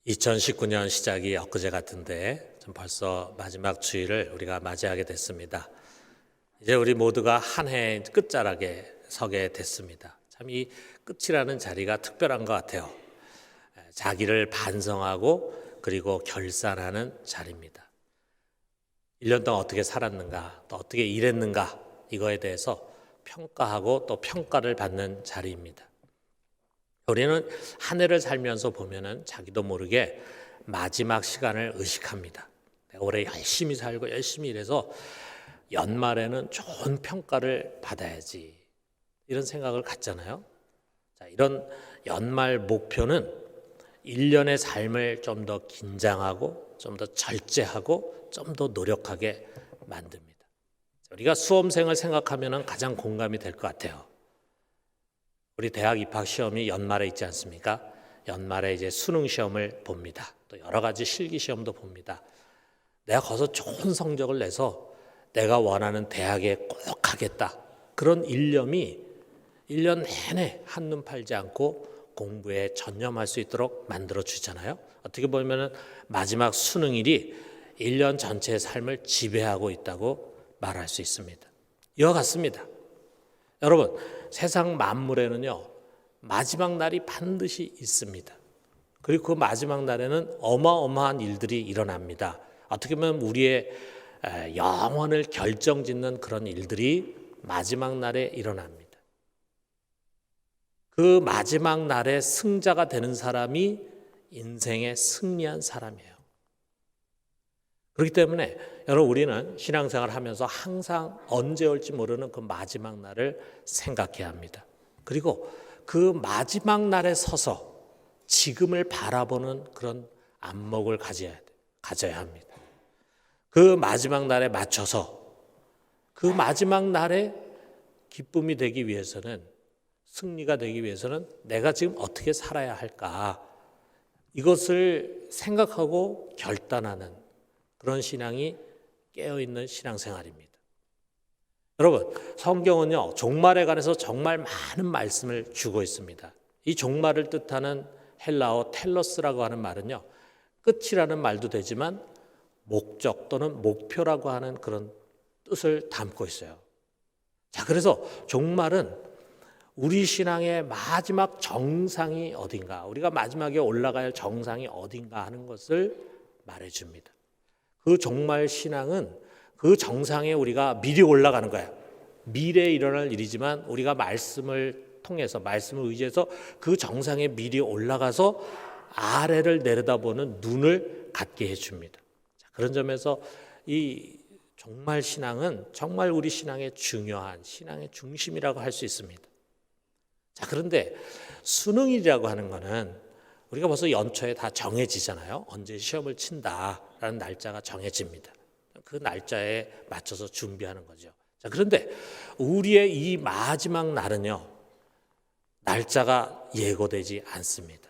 2019년 시작이 엊그제 같은데 좀 벌써 마지막 주일을 우리가 맞이하게 됐습니다. 이제 우리 모두가 한 해의 끝자락에 서게 됐습니다. 참 이 끝이라는 자리가 특별한 것 같아요. 자기를 반성하고 그리고 결산하는 자리입니다. 1년 동안 어떻게 살았는가, 또 어떻게 일했는가 이거에 대해서 평가하고 또 평가를 받는 자리입니다. 우리는 한 해를 살면서 보면은 자기도 모르게 마지막 시간을 의식합니다. 내가 올해 열심히 살고 열심히 일해서 연말에는 좋은 평가를 받아야지 이런 생각을 갖잖아요. 자, 이런 연말 목표는 1년의 삶을 좀 더 긴장하고 좀 더 절제하고 좀 더 노력하게 만듭니다. 우리가 수험생을 생각하면 가장 공감이 될 것 같아요. 우리 대학 입학 시험이 연말에 있지 않습니까? 연말에 이제 수능 시험을 봅니다. 또 여러 가지 실기 시험도 봅니다. 내가 거기서 좋은 성적을 내서 내가 원하는 대학에 꼭 가겠다. 그런 일념이 1년 내내 한눈 팔지 않고 공부에 전념할 수 있도록 만들어 주잖아요. 어떻게 보면 마지막 수능일이 1년 전체의 삶을 지배하고 있다고 말할 수 있습니다. 이와 같습니다. 여러분, 세상 만물에는요, 마지막 날이 반드시 있습니다. 그리고 그 마지막 날에는 어마어마한 일들이 일어납니다. 어떻게 보면 우리의 영혼을 결정짓는 그런 일들이 마지막 날에 일어납니다. 그 마지막 날에 승자가 되는 사람이 인생에 승리한 사람이에요. 그렇기 때문에 여러분, 우리는 신앙생활을 하면서 항상 언제 올지 모르는 그 마지막 날을 생각해야 합니다. 그리고 그 마지막 날에 서서 지금을 바라보는 그런 안목을 가져야 합니다. 그 마지막 날에 맞춰서 그 마지막 날에 기쁨이 되기 위해서는, 승리가 되기 위해서는 내가 지금 어떻게 살아야 할까, 이것을 생각하고 결단하는 그런 신앙이 깨어있는 신앙생활입니다. 여러분, 성경은요, 종말에 관해서 정말 많은 말씀을 주고 있습니다. 이 종말을 뜻하는 헬라어 텔로스라고 하는 말은요, 끝이라는 말도 되지만 목적 또는 목표라고 하는 그런 뜻을 담고 있어요. 자, 그래서 종말은 우리 신앙의 마지막 정상이 어딘가, 우리가 마지막에 올라가야 할 정상이 어딘가 하는 것을 말해줍니다. 그 종말 신앙은 그 정상에 우리가 미리 올라가는 거예요. 미래에 일어날 일이지만 우리가 말씀을 통해서, 말씀을 의지해서 그 정상에 미리 올라가서 아래를 내려다보는 눈을 갖게 해줍니다. 그런 점에서 이 종말 신앙은 정말 우리 신앙의 중요한, 신앙의 중심이라고 할 수 있습니다. 자, 그런데 수능이라고 하는 거는 우리가 벌써 연초에 다 정해지잖아요. 언제 시험을 친다라는 날짜가 정해집니다. 그 날짜에 맞춰서 준비하는 거죠. 자, 그런데 우리의 이 마지막 날은요, 날짜가 예고되지 않습니다.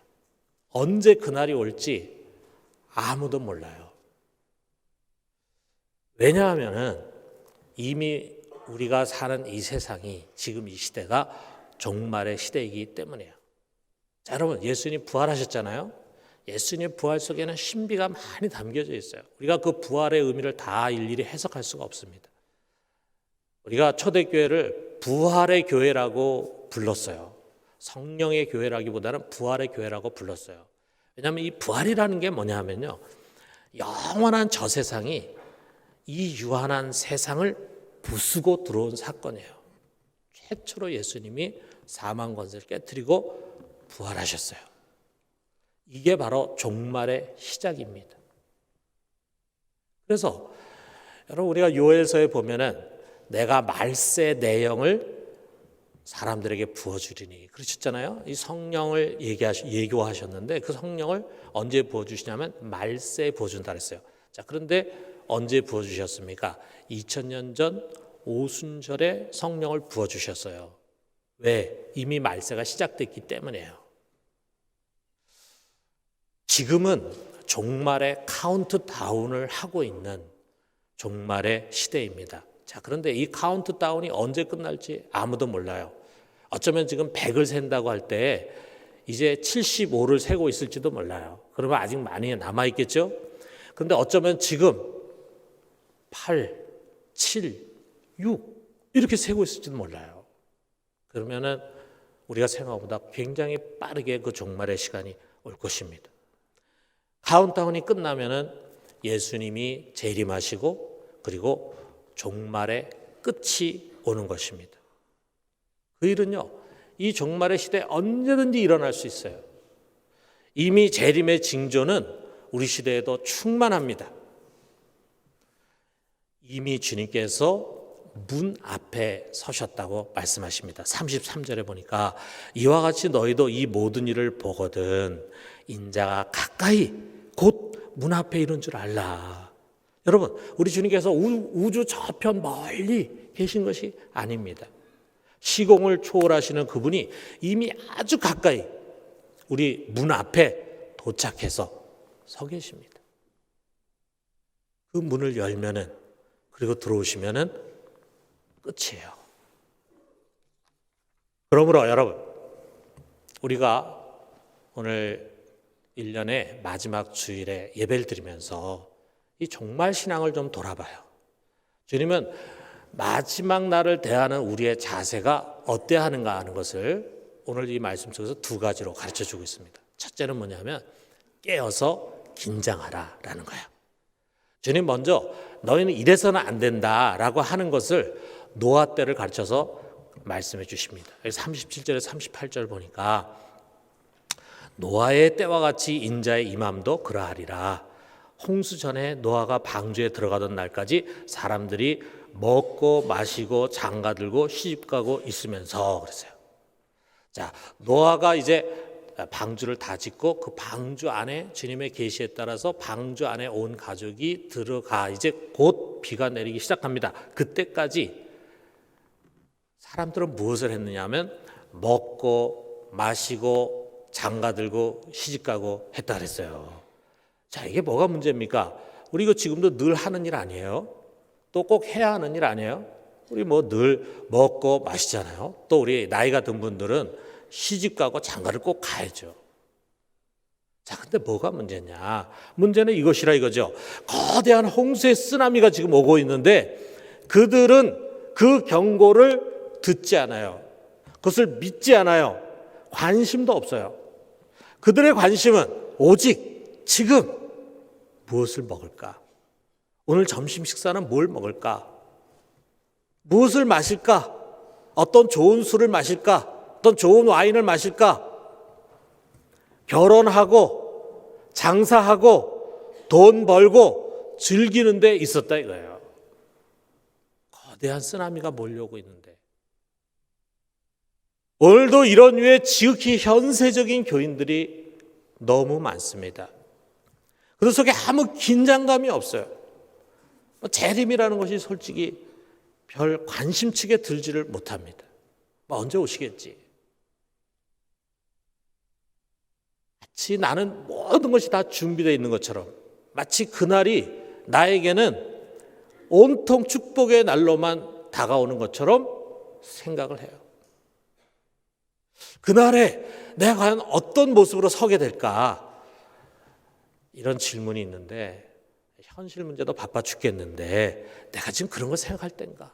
언제 그날이 올지 아무도 몰라요. 왜냐하면 이미 우리가 사는 이 세상이, 지금 이 시대가 종말의 시대이기 때문이에요. 자, 여러분, 예수님 부활하셨잖아요. 예수님의 부활 속에는 신비가 많이 담겨져 있어요. 우리가 그 부활의 의미를 다 일일이 해석할 수가 없습니다. 우리가 초대교회를 부활의 교회라고 불렀어요. 성령의 교회라기보다는 부활의 교회라고 불렀어요. 왜냐하면 이 부활이라는 게 뭐냐 하면요, 영원한 저 세상이 이 유한한 세상을 부수고 들어온 사건이에요. 최초로 예수님이 사망 권세를 깨뜨리고 부활하셨어요. 이게 바로 종말의 시작입니다. 그래서 여러분, 우리가 요엘서에 보면은 내가 말세 내용을 사람들에게 부어주리니 그러셨잖아요. 이 성령을 예고하셨는데 그 성령을 언제 부어주시냐면 말세에 부어준다 그랬어요. 자, 그런데 언제 부어주셨습니까? 2000년 전 오순절에 성령을 부어주셨어요. 왜? 이미 말세가 시작됐기 때문이에요. 지금은 종말의 카운트다운을 하고 있는 종말의 시대입니다. 자, 그런데 이 카운트다운이 언제 끝날지 아무도 몰라요. 어쩌면 지금 100을 센다고 할 때 이제 75를 세고 있을지도 몰라요. 그러면 아직 많이 남아 있겠죠? 그런데 어쩌면 지금 8, 7, 6 이렇게 세고 있을지도 몰라요. 그러면은 우리가 생각보다 굉장히 빠르게 그 종말의 시간이 올 것입니다. 카운트다운이 끝나면은 예수님이 재림하시고 그리고 종말의 끝이 오는 것입니다. 그 일은요, 이 종말의 시대에 언제든지 일어날 수 있어요. 이미 재림의 징조는 우리 시대에도 충만합니다. 이미 주님께서 문 앞에 서셨다고 말씀하십니다. 33절에 보니까 이와 같이 너희도 이 모든 일을 보거든 인자가 가까이 곧 문 앞에 이른 줄 알라. 여러분, 우리 주님께서 우주 저편 멀리 계신 것이 아닙니다. 시공을 초월하시는 그분이 이미 아주 가까이 우리 문 앞에 도착해서 서 계십니다. 그 문을 열면은 그리고 들어오시면은 끝이에요. 그러므로 여러분, 우리가 오늘 1년의 마지막 주일에 예배를 드리면서 이 종말 신앙을 좀 돌아봐요. 주님은 마지막 날을 대하는 우리의 자세가 어때야 하는가 하는 것을 오늘 이 말씀 속에서 두 가지로 가르쳐주고 있습니다. 첫째는 뭐냐면 깨어서 긴장하라라는 거예요. 주님 먼저 너희는 이래서는 안 된다라고 하는 것을 노아 때를 가르쳐서 말씀해 주십니다. 37절에 38절 보니까 노아의 때와 같이 인자의 임함도 그러하리라. 홍수 전에 노아가 방주에 들어가던 날까지 사람들이 먹고 마시고 장가들고 시집가고 있으면서 그랬어요. 자, 노아가 이제 방주를 다 짓고 그 방주 안에 주님의 계시에 따라서 방주 안에 온 가족이 들어가 이제 곧 비가 내리기 시작합니다. 그때까지 사람들은 무엇을 했느냐 하면 먹고 마시고 장가들고 시집가고 했다 그랬어요. 자, 이게 뭐가 문제입니까? 우리 이거 지금도 늘 하는 일 아니에요? 또 꼭 해야 하는 일 아니에요? 우리 뭐 늘 먹고 마시잖아요. 또 우리 나이가 든 분들은 시집가고 장가를 꼭 가야죠. 자, 근데 뭐가 문제냐? 문제는 이것이라 이거죠. 거대한 홍수의 쓰나미가 지금 오고 있는데 그들은 그 경고를 듣지 않아요. 그것을 믿지 않아요. 관심도 없어요. 그들의 관심은 오직 지금 무엇을 먹을까? 오늘 점심 식사는 뭘 먹을까? 무엇을 마실까? 어떤 좋은 술을 마실까? 어떤 좋은 와인을 마실까? 결혼하고 장사하고 돈 벌고 즐기는 데 있었다 이거예요. 거대한 쓰나미가 몰려오고 있는데 오늘도 이런 류의 지극히 현세적인 교인들이 너무 많습니다. 그 속에 아무 긴장감이 없어요. 재림이라는 것이 솔직히 별 관심치게 들지를 못합니다. 언제 오시겠지? 마치 나는 모든 것이 다 준비되어 있는 것처럼 마치 그날이 나에게는 온통 축복의 날로만 다가오는 것처럼 생각을 해요. 그날에 내가 과연 어떤 모습으로 서게 될까? 이런 질문이 있는데 현실 문제도 바빠 죽겠는데 내가 지금 그런 걸 생각할 땐가?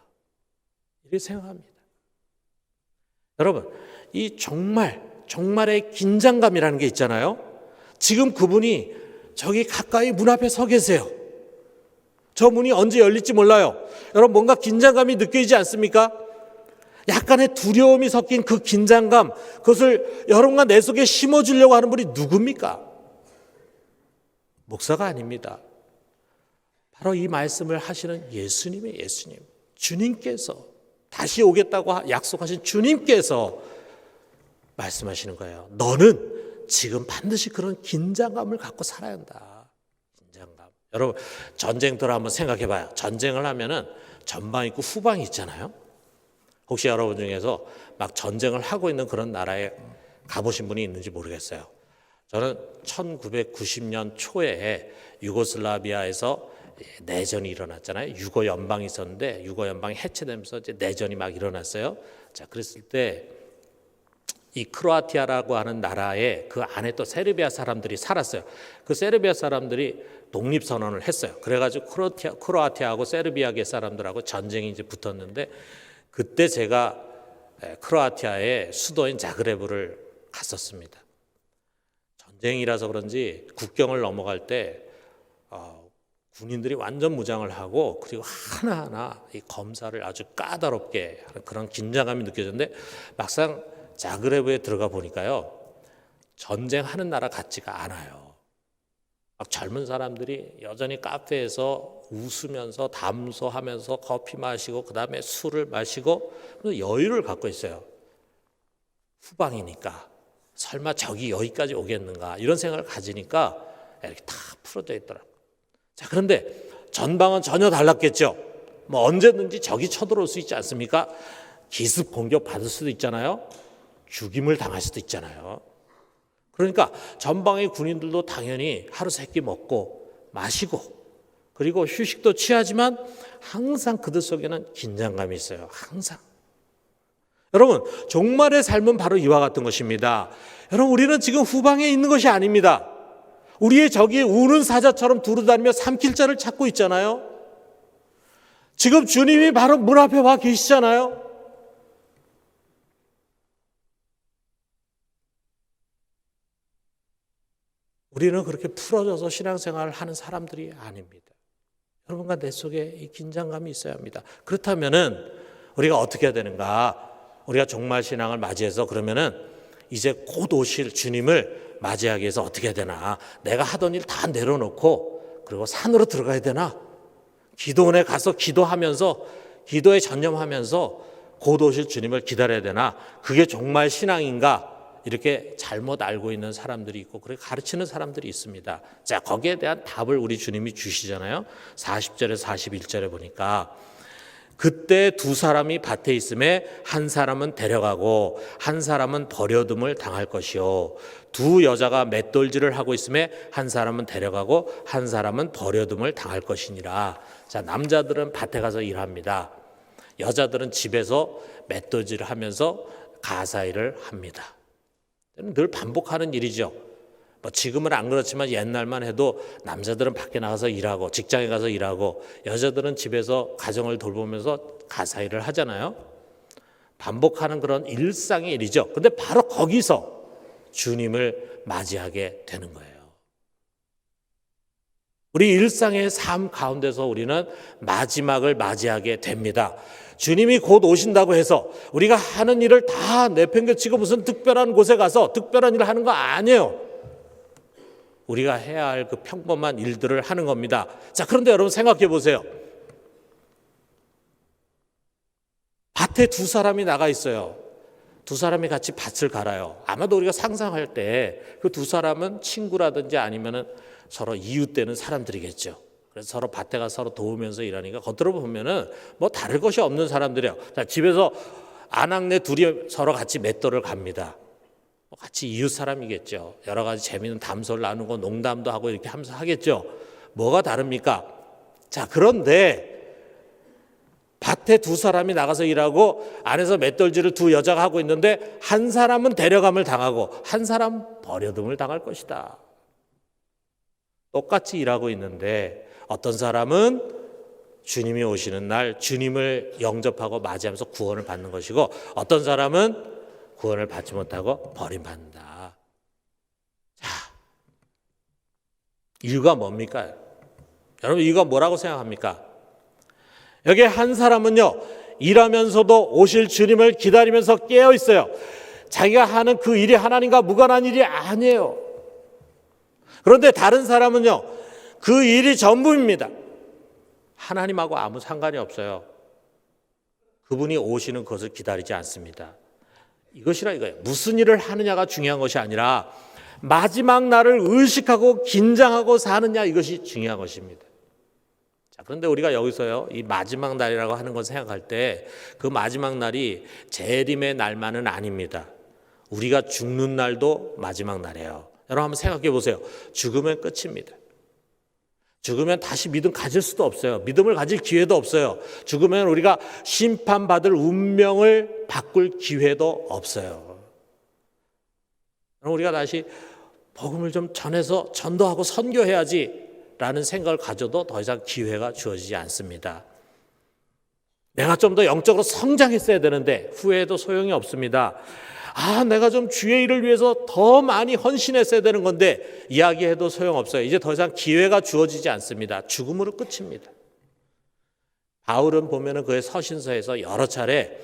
이렇게 생각합니다. 여러분, 이 정말의 긴장감이라는 게 있잖아요. 지금 그분이 저기 가까이 문 앞에 서 계세요. 저 문이 언제 열릴지 몰라요. 여러분, 뭔가 긴장감이 느껴지지 않습니까? 약간의 두려움이 섞인 그 긴장감, 그것을 여러분과 내 속에 심어주려고 하는 분이 누굽니까? 목사가 아닙니다. 바로 이 말씀을 하시는 예수님의 예수님, 주님께서 다시 오겠다고 약속하신 주님께서 말씀하시는 거예요. 너는 지금 반드시 그런 긴장감을 갖고 살아야 한다. 긴장감. 여러분, 전쟁터를 한번 생각해 봐요. 전쟁을 하면은 전방 있고 후방이 있잖아요. 혹시 여러분 중에서 막 전쟁을 하고 있는 그런 나라에 가보신 분이 있는지 모르겠어요. 저는 1990년 초에 유고슬라비아에서 내전이 일어났잖아요. 유고 연방이 있었는데 유고 연방이 해체되면서 이제 내전이 막 일어났어요. 자, 그랬을 때 이 크로아티아라고 하는 나라에 그 안에 또 세르비아 사람들이 살았어요. 그 세르비아 사람들이 독립선언을 했어요. 그래가지고 크로아티아하고 세르비아계 사람들하고 전쟁이 이제 붙었는데, 그때 제가 크로아티아의 수도인 자그레브를 갔었습니다. 전쟁이라서 그런지 국경을 넘어갈 때 군인들이 완전 무장을 하고, 그리고 하나하나 이 검사를 아주 까다롭게 하는 그런 긴장감이 느껴졌는데, 막상 자그레브에 들어가 보니까요, 전쟁하는 나라 같지가 않아요. 막 젊은 사람들이 여전히 카페에서 웃으면서 담소하면서 커피 마시고 그다음에 술을 마시고 여유를 갖고 있어요. 후방이니까 설마 적이 여기까지 오겠는가 이런 생각을 가지니까 이렇게 다 풀어져 있더라고요. 자, 그런데 전방은 전혀 달랐겠죠. 뭐 언제든지 적이 쳐들어올 수 있지 않습니까? 기습 공격 받을 수도 있잖아요. 죽임을 당할 수도 있잖아요. 그러니까 전방의 군인들도 당연히 하루 세끼 먹고 마시고, 그리고 휴식도 취하지만 항상 그들 속에는 긴장감이 있어요. 항상. 여러분, 종말의 삶은 바로 이와 같은 것입니다. 여러분, 우리는 지금 후방에 있는 것이 아닙니다. 우리의 적이 우는 사자처럼 두루다니며 삼킬 자를 찾고 있잖아요. 지금 주님이 바로 문 앞에 와 계시잖아요. 우리는 그렇게 풀어져서 신앙생활을 하는 사람들이 아닙니다. 여러분과 내 속에 이 긴장감이 있어야 합니다. 그렇다면은 우리가 어떻게 해야 되는가? 우리가 종말 신앙을 맞이해서 그러면은 이제 곧 오실 주님을 맞이하기 위해서 어떻게 해야 되나? 내가 하던 일 다 내려놓고 그리고 산으로 들어가야 되나? 기도원에 가서 기도하면서 기도에 전념하면서 곧 오실 주님을 기다려야 되나? 그게 종말 신앙인가? 이렇게 잘못 알고 있는 사람들이 있고 그렇게 가르치는 사람들이 있습니다. 자, 거기에 대한 답을 우리 주님이 주시잖아요. 40절에서 41절에 보니까 그때 두 사람이 밭에 있음에 한 사람은 데려가고 한 사람은 버려둠을 당할 것이요, 두 여자가 맷돌질을 하고 있음에 한 사람은 데려가고 한 사람은 버려둠을 당할 것이니라. 자, 남자들은 밭에 가서 일합니다. 여자들은 집에서 맷돌질을 하면서 가사일을 합니다. 늘 반복하는 일이죠. 뭐 지금은 안 그렇지만 옛날만 해도 남자들은 밖에 나가서 일하고 직장에 가서 일하고 여자들은 집에서 가정을 돌보면서 가사일을 하잖아요. 반복하는 그런 일상의 일이죠. 근데 바로 거기서 주님을 맞이하게 되는 거예요. 우리 일상의 삶 가운데서 우리는 마지막을 맞이하게 됩니다. 주님이 곧 오신다고 해서 우리가 하는 일을 다 내팽개치고 무슨 특별한 곳에 가서 특별한 일을 하는 거 아니에요. 우리가 해야 할 그 평범한 일들을 하는 겁니다. 자, 그런데 여러분 생각해 보세요. 밭에 두 사람이 나가 있어요. 두 사람이 같이 밭을 갈아요. 아마도 우리가 상상할 때 그 두 사람은 친구라든지 아니면은 서로 이웃되는 사람들이겠죠. 그래서 서로 밭에 가서 서로 도우면서 일하니까 겉으로 보면은 뭐 다를 것이 없는 사람들이에요. 자, 집에서 아낙네 둘이 서로 같이 맷돌을 갑니다. 같이 이웃 사람이겠죠. 여러 가지 재미있는 담소를 나누고 농담도 하고 이렇게 하면서 하겠죠. 뭐가 다릅니까? 자, 그런데 밭에 두 사람이 나가서 일하고 안에서 맷돌질을 두 여자가 하고 있는데 한 사람은 데려감을 당하고 한 사람은 버려둠을 당할 것이다. 똑같이 일하고 있는데 어떤 사람은 주님이 오시는 날 주님을 영접하고 맞이하면서 구원을 받는 것이고 어떤 사람은 구원을 받지 못하고 버림받는다. 자, 이유가 뭡니까? 여러분, 이유가 뭐라고 생각합니까? 여기 한 사람은요, 일하면서도 오실 주님을 기다리면서 깨어 있어요. 자기가 하는 그 일이 하나님과 무관한 일이 아니에요. 그런데 다른 사람은요, 그 일이 전부입니다. 하나님하고 아무 상관이 없어요. 그분이 오시는 것을 기다리지 않습니다. 이것이라 이거예요. 무슨 일을 하느냐가 중요한 것이 아니라 마지막 날을 의식하고 긴장하고 사느냐, 이것이 중요한 것입니다. 자, 그런데 우리가 여기서요, 이 마지막 날이라고 하는 걸 생각할 때 그 마지막 날이 재림의 날만은 아닙니다. 우리가 죽는 날도 마지막 날이에요. 여러분 한번 생각해 보세요. 죽으면 끝입니다. 죽으면 다시 믿음 가질 수도 없어요. 믿음을 가질 기회도 없어요. 죽으면 우리가 심판받을 운명을 바꿀 기회도 없어요. 우리가 다시 복음을 좀 전해서 전도하고 선교해야지라는 생각을 가져도 더 이상 기회가 주어지지 않습니다. 내가 좀 더 영적으로 성장했어야 되는데 후회해도 소용이 없습니다. 내가 좀 주의 일을 위해서 더 많이 헌신했어야 되는 건데 이야기해도 소용없어요. 이제 더 이상 기회가 주어지지 않습니다. 죽음으로 끝입니다. 바울은 보면은 그의 서신서에서 여러 차례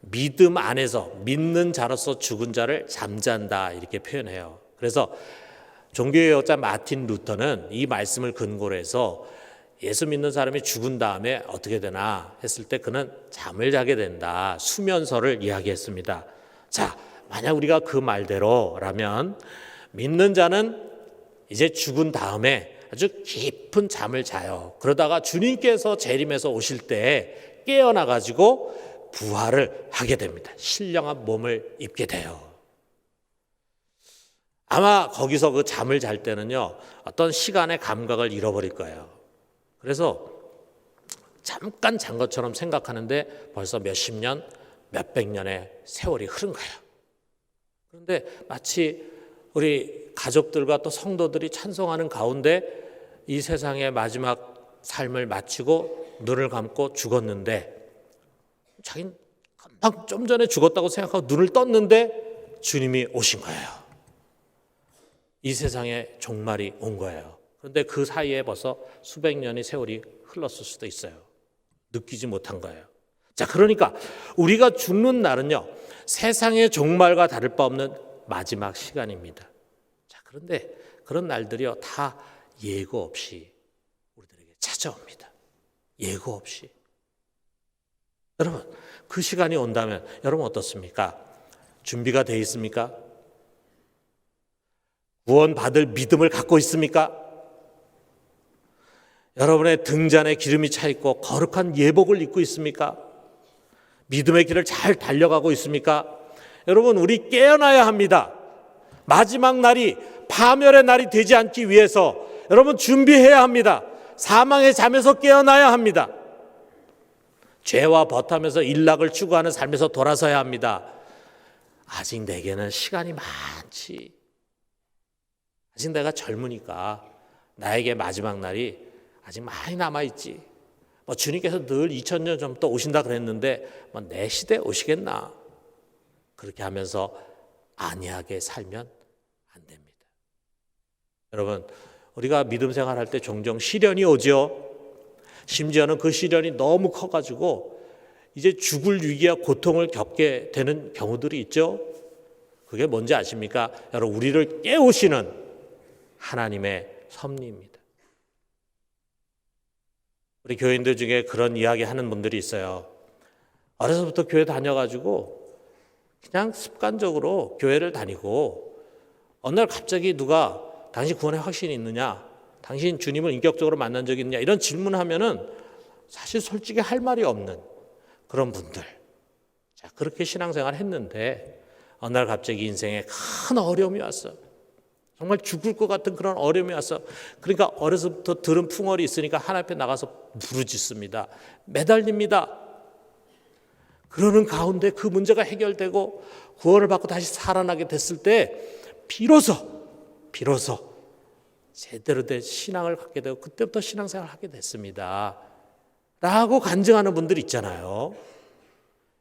믿음 안에서 믿는 자로서 죽은 자를 잠잔다 이렇게 표현해요. 그래서 종교의 여자 마틴 루터는 이 말씀을 근거로 해서 예수 믿는 사람이 죽은 다음에 어떻게 되나 했을 때 그는 잠을 자게 된다. 수면설을 이야기했습니다. 자, 만약 우리가 그 말대로라면 믿는 자는 이제 죽은 다음에 아주 깊은 잠을 자요. 그러다가 주님께서 재림해서 오실 때 깨어나 가지고 부활을 하게 됩니다. 신령한 몸을 입게 돼요. 아마 거기서 그 잠을 잘 때는요, 어떤 시간의 감각을 잃어버릴 거예요. 그래서 잠깐 잔 것처럼 생각하는데 벌써 몇십 년, 몇백 년의 세월이 흐른 거예요. 그런데 마치 우리 가족들과 또 성도들이 찬송하는 가운데 이 세상의 마지막 삶을 마치고 눈을 감고 죽었는데 자기는 금방 좀 전에 죽었다고 생각하고 눈을 떴는데 주님이 오신 거예요. 이 세상에 종말이 온 거예요. 그런데 그 사이에 벌써 수백 년의 세월이 흘렀을 수도 있어요. 느끼지 못한 거예요. 자, 그러니까 우리가 죽는 날은요, 세상의 종말과 다를 바 없는 마지막 시간입니다. 자, 그런데 그런 날들이요, 다 예고 없이 우리들에게 찾아옵니다. 예고 없이. 여러분, 그 시간이 온다면 여러분 어떻습니까? 준비가 돼 있습니까? 구원받을 믿음을 갖고 있습니까? 여러분의 등잔에 기름이 차 있고 거룩한 예복을 입고 있습니까? 믿음의 길을 잘 달려가고 있습니까? 여러분, 우리 깨어나야 합니다. 마지막 날이 파멸의 날이 되지 않기 위해서 여러분 준비해야 합니다. 사망의 잠에서 깨어나야 합니다. 죄와 벗하면서 일락을 추구하는 삶에서 돌아서야 합니다. 아직 내게는 시간이 많지. 아직 내가 젊으니까 나에게 마지막 날이 아직 많이 남아있지. 주님께서 늘 2000년 전부터 오신다 그랬는데 내 시대에 오시겠나. 그렇게 하면서 안이하게 살면 안 됩니다. 여러분, 우리가 믿음 생활할 때 종종 시련이 오죠. 심지어는 그 시련이 너무 커가지고 이제 죽을 위기와 고통을 겪게 되는 경우들이 있죠. 그게 뭔지 아십니까? 여러분, 우리를 깨우시는 하나님의 섭리입니다. 우리 교인들 중에 그런 이야기 하는 분들이 있어요. 어려서부터 교회 다녀가지고 그냥 습관적으로 교회를 다니고 어느 날 갑자기 누가 당신 구원에 확신이 있느냐? 당신 주님을 인격적으로 만난 적이 있느냐? 이런 질문하면은 사실 솔직히 할 말이 없는 그런 분들. 자, 그렇게 신앙생활을 했는데 어느 날 갑자기 인생에 큰 어려움이 왔어. 정말 죽을 것 같은 그런 어려움이 왔어. 그러니까 어려서부터 들은 풍월이 있으니까 하나님 앞에 나가서 부르짖습니다. 매달립니다. 그러는 가운데 그 문제가 해결되고 구원을 받고 다시 살아나게 됐을 때 비로소 제대로 된 신앙을 갖게 되고 그때부터 신앙생활을 하게 됐습니다. 라고 간증하는 분들 있잖아요.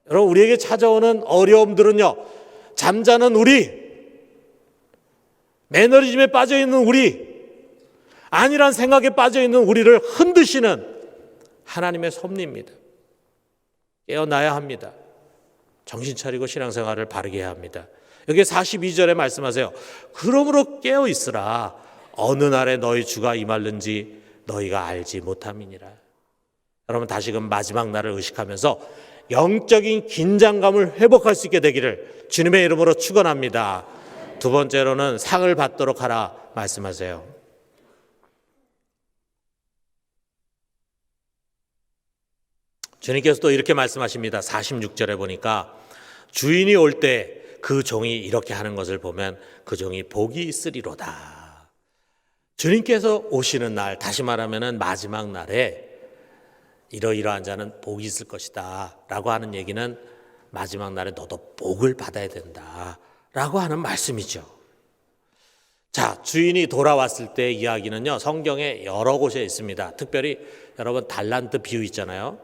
여러분, 우리에게 찾아오는 어려움들은요, 잠자는 우리, 매너리즘에 빠져있는 우리, 아니란 생각에 빠져있는 우리를 흔드시는 하나님의 섭리입니다. 깨어나야 합니다. 정신 차리고 신앙생활을 바르게 해야 합니다. 여기 42절에 말씀하세요. 그러므로 깨어 있으라. 어느 날에 너희 주가 임할는지 너희가 알지 못함이니라. 여러분, 다시금 마지막 날을 의식하면서 영적인 긴장감을 회복할 수 있게 되기를 주님의 이름으로 축원합니다. 두 번째로는 상을 받도록 하라 말씀하세요. 주님께서 또 이렇게 말씀하십니다. 46절에 보니까 주인이 올 때 그 종이 이렇게 하는 것을 보면 그 종이 복이 있으리로다. 주님께서 오시는 날, 다시 말하면 마지막 날에 이러이러한 자는 복이 있을 것이다 라고 하는 얘기는 마지막 날에 너도 복을 받아야 된다 라고 하는 말씀이죠. 자, 주인이 돌아왔을 때 이야기는요, 성경에 여러 곳에 있습니다. 특별히 여러분 달란트 비유 있잖아요.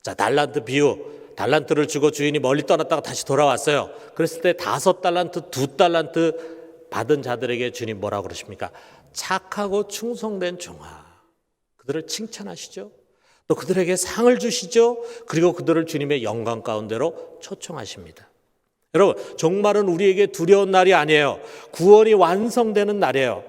자, 달란트 비유, 달란트를 주고 주인이 멀리 떠났다가 다시 돌아왔어요. 그랬을 때 5달란트, 2달란트 받은 자들에게 주님 뭐라고 그러십니까? 착하고 충성된 종아. 그들을 칭찬하시죠. 또 그들에게 상을 주시죠. 그리고 그들을 주님의 영광 가운데로 초청하십니다. 여러분, 종말은 우리에게 두려운 날이 아니에요. 구원이 완성되는 날이에요.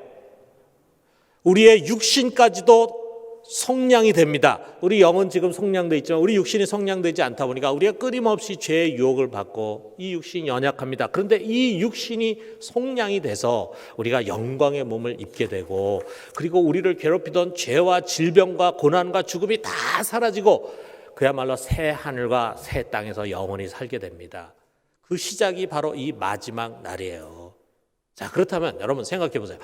우리의 육신까지도 성량이 됩니다. 우리 영은 지금 성량되어 있지만 우리 육신이 성량되지 않다 보니까 우리가 끊임없이 죄의 유혹을 받고 이 육신이 연약합니다. 그런데 이 육신이 성량이 돼서 우리가 영광의 몸을 입게 되고, 그리고 우리를 괴롭히던 죄와 질병과 고난과 죽음이 다 사라지고 그야말로 새 하늘과 새 땅에서 영원히 살게 됩니다. 그 시작이 바로 이 마지막 날이에요. 자, 그렇다면 여러분 생각해 보세요.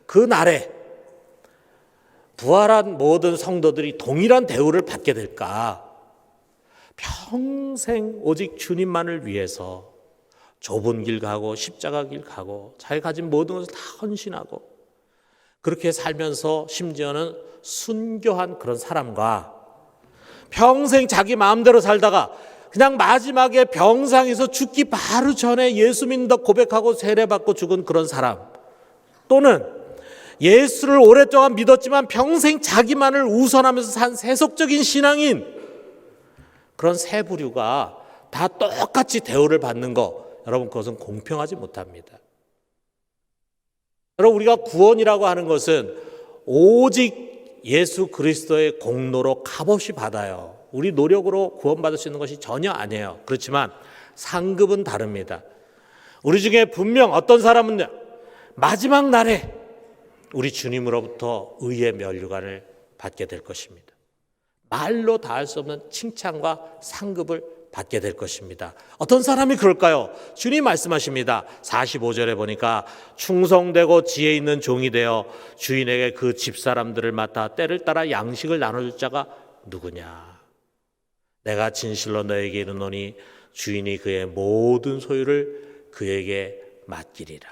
그 날에 부활한 모든 성도들이 동일한 대우를 받게 될까? 평생 오직 주님만을 위해서 좁은 길 가고 십자가 길 가고 자기 가진 모든 것을 다 헌신하고 그렇게 살면서 심지어는 순교한 그런 사람과 평생 자기 마음대로 살다가 그냥 마지막에 병상에서 죽기 바로 전에 예수 믿는다 고백하고 세례받고 죽은 그런 사람, 또는 예수를 오랫동안 믿었지만 평생 자기만을 우선하면서 산 세속적인 신앙인, 그런 세 부류가 다 똑같이 대우를 받는 거, 여러분 그것은 공평하지 못합니다. 여러분, 우리가 구원이라고 하는 것은 오직 예수 그리스도의 공로로 값없이 받아요. 우리 노력으로 구원받을 수 있는 것이 전혀 아니에요. 그렇지만 상급은 다릅니다. 우리 중에 분명 어떤 사람은 마지막 날에 우리 주님으로부터 의의 면류관을 받게 될 것입니다. 말로 다 할 수 없는 칭찬과 상급을 받게 될 것입니다. 어떤 사람이 그럴까요? 주님 말씀하십니다. 45절에 보니까 충성되고 지혜 있는 종이 되어 주인에게 그 집사람들을 맡아 때를 따라 양식을 나눠줄 자가 누구냐? 내가 진실로 너에게 이르노니 주인이 그의 모든 소유를 그에게 맡기리라.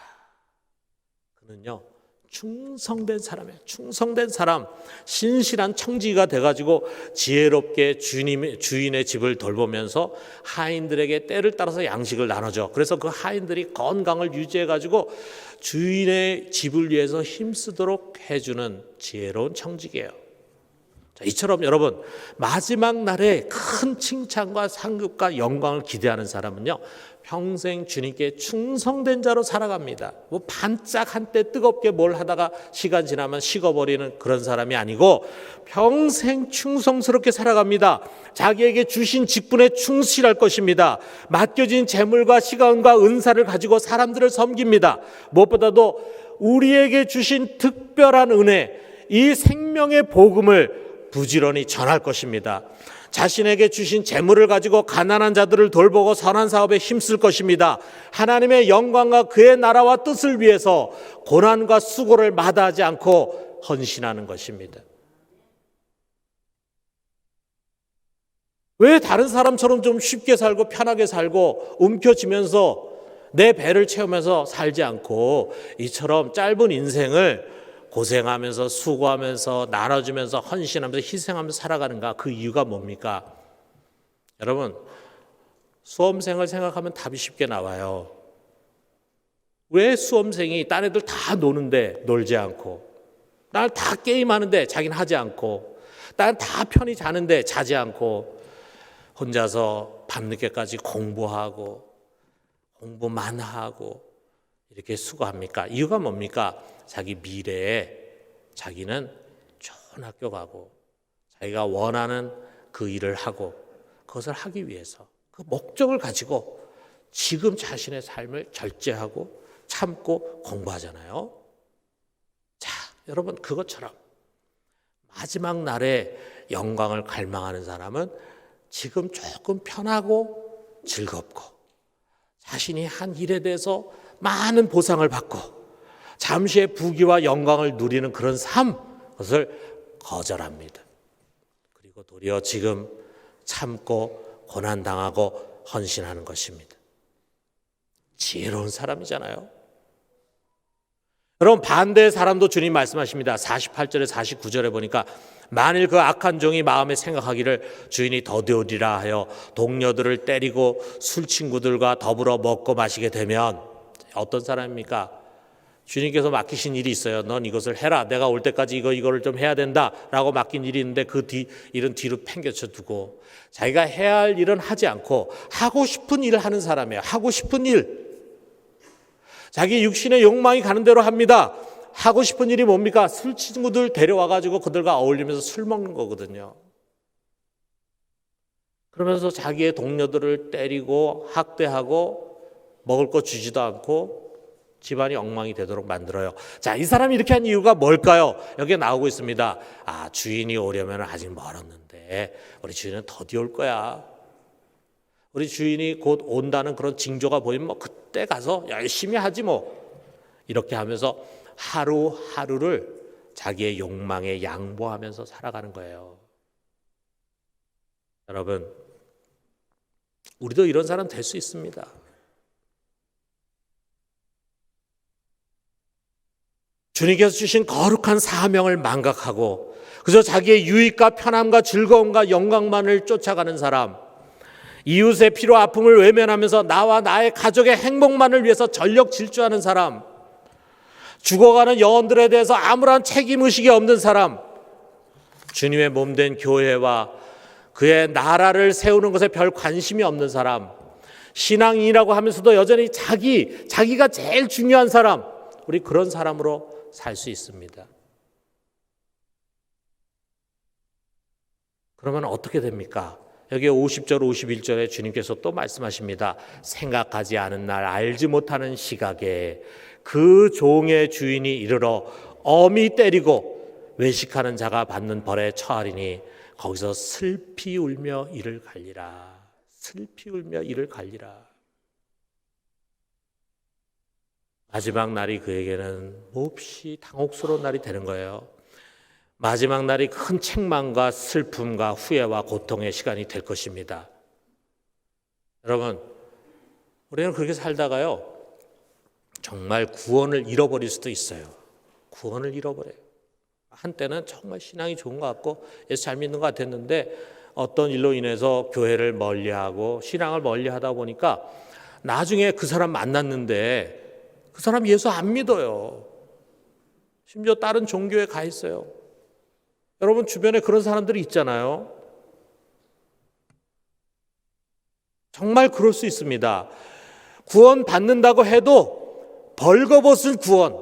그는요, 충성된 사람이에요. 충성된 사람, 신실한 청지기가 돼가지고 지혜롭게 주인의 집을 돌보면서 하인들에게 때를 따라서 양식을 나눠줘. 그래서 그 하인들이 건강을 유지해가지고 주인의 집을 위해서 힘쓰도록 해주는 지혜로운 청지기예요. 이처럼 여러분, 마지막 날에 큰 칭찬과 상급과 영광을 기대하는 사람은요, 평생 주님께 충성된 자로 살아갑니다. 뭐 반짝 한때 뜨겁게 뭘 하다가 시간 지나면 식어버리는 그런 사람이 아니고 평생 충성스럽게 살아갑니다. 자기에게 주신 직분에 충실할 것입니다. 맡겨진 재물과 시간과 은사를 가지고 사람들을 섬깁니다. 무엇보다도 우리에게 주신 특별한 은혜, 이 생명의 복음을 부지런히 전할 것입니다. 자신에게 주신 재물을 가지고 가난한 자들을 돌보고 선한 사업에 힘쓸 것입니다. 하나님의 영광과 그의 나라와 뜻을 위해서 고난과 수고를 마다하지 않고 헌신하는 것입니다. 왜 다른 사람처럼 좀 쉽게 살고 편하게 살고 움켜쥐면서 내 배를 채우면서 살지 않고 이처럼 짧은 인생을 고생하면서 수고하면서 나눠주면서 헌신하면서 희생하면서 살아가는가? 그 이유가 뭡니까? 여러분, 수험생을 생각하면 답이 쉽게 나와요. 왜 수험생이 딴 애들 다 노는데 놀지 않고, 딴 다 게임하는데 자기는 하지 않고, 딴 다 편히 자는데 자지 않고 혼자서 밤늦게까지 공부하고 공부만 하고 이렇게 수고합니까? 이유가 뭡니까? 자기 미래에 자기는 좋은 학교 가고 자기가 원하는 그 일을 하고 그것을 하기 위해서 그 목적을 가지고 지금 자신의 삶을 절제하고 참고 공부하잖아요. 자, 여러분, 그것처럼 마지막 날에 영광을 갈망하는 사람은 지금 조금 편하고 즐겁고 자신이 한 일에 대해서 많은 보상을 받고 잠시의 부귀와 영광을 누리는 그런 삶, 그것을 거절합니다. 그리고 도리어 지금 참고 고난당하고 헌신하는 것입니다. 지혜로운 사람이잖아요. 여러분 반대의 사람도 주님 말씀하십니다. 48절에 49절에 보니까 만일 그 악한 종이 마음에 생각하기를 주인이 더디오리라 하여 동료들을 때리고 술 친구들과 더불어 먹고 마시게 되면 어떤 사람입니까? 주님께서 맡기신 일이 있어요. 넌 이것을 해라. 내가 올 때까지 이거를 좀 해야 된다라고 맡긴 일이 있는데 그 일은 뒤로 팽개쳐 두고 자기가 해야 할 일은 하지 않고 하고 싶은 일을 하는 사람이에요. 하고 싶은 일. 자기 육신의 욕망이 가는 대로 합니다. 하고 싶은 일이 뭡니까? 술 친구들 데려와가지고 그들과 어울리면서 술 먹는 거거든요. 그러면서 자기의 동료들을 때리고 학대하고 먹을 거 주지도 않고 집안이 엉망이 되도록 만들어요. 자, 이 사람이 이렇게 한 이유가 뭘까요? 여기에 나오고 있습니다. 아, 주인이 오려면 아직 멀었는데 우리 주인은 더디 올 거야. 우리 주인이 곧 온다는 그런 징조가 보이면 뭐 그때 가서 열심히 하지 뭐. 이렇게 하면서 하루하루를 자기의 욕망에 양보하면서 살아가는 거예요. 여러분, 우리도 이런 사람 될 수 있습니다. 주님께서 주신 거룩한 사명을 망각하고 그저 자기의 유익과 편함과 즐거움과 영광만을 쫓아가는 사람, 이웃의 피로 아픔을 외면하면서 나와 나의 가족의 행복만을 위해서 전력 질주하는 사람, 죽어가는 영혼들에 대해서 아무런 책임의식이 없는 사람, 주님의 몸된 교회와 그의 나라를 세우는 것에 별 관심이 없는 사람, 신앙인이라고 하면서도 여전히 자기가 제일 중요한 사람, 우리 그런 사람으로 살 수 있습니다. 그러면 어떻게 됩니까? 여기 50절 51절에 주님께서 또 말씀하십니다. 생각하지 않은 날 알지 못하는 시각에 그 종의 주인이 이르러 엄히 때리고 외식하는 자가 받는 벌에 처하리니 거기서 슬피 울며 이를 갈리라. 슬피 울며 이를 갈리라. 마지막 날이 그에게는 몹시 당혹스러운 날이 되는 거예요. 마지막 날이 큰 책망과 슬픔과 후회와 고통의 시간이 될 것입니다. 여러분, 우리는 그렇게 살다가요, 정말 구원을 잃어버릴 수도 있어요. 구원을 잃어버려요. 한때는 정말 신앙이 좋은 것 같고 예수 잘 믿는 것 같았는데 어떤 일로 인해서 교회를 멀리하고 신앙을 멀리하다 보니까 나중에 그 사람 만났는데 그 사람 예수 안 믿어요. 심지어 다른 종교에 가 있어요. 여러분 주변에 그런 사람들이 있잖아요. 정말 그럴 수 있습니다. 구원 받는다고 해도 벌거벗은 구원,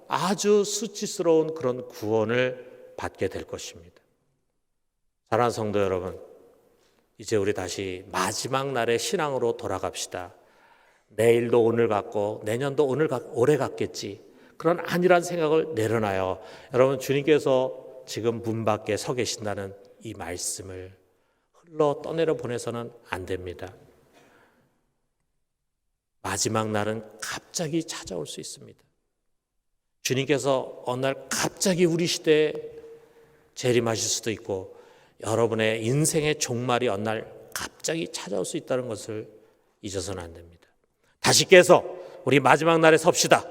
아주 수치스러운 그런 구원을 받게 될 것입니다. 사랑하는 성도 여러분, 이제 우리 다시 마지막 날의 신앙으로 돌아갑시다. 내일도 오늘 같고 내년도 올해 같겠지, 그런 안일한 생각을 내려놔요. 여러분, 주님께서 지금 문 밖에 서 계신다는 이 말씀을 흘러 떠내려 보내서는 안 됩니다. 마지막 날은 갑자기 찾아올 수 있습니다. 주님께서 어느 날 갑자기 우리 시대에 재림하실 수도 있고 여러분의 인생의 종말이 어느 날 갑자기 찾아올 수 있다는 것을 잊어서는 안 됩니다. 다시 깨서 우리 마지막 날에 섭시다.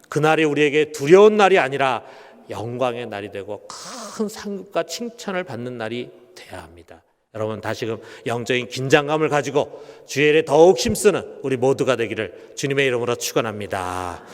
그날이 우리에게 두려운 날이 아니라 영광의 날이 되고 큰 상급과 칭찬을 받는 날이 돼야 합니다. 여러분, 다시금 영적인 긴장감을 가지고 주의 일에 더욱 힘쓰는 우리 모두가 되기를 주님의 이름으로 축원합니다.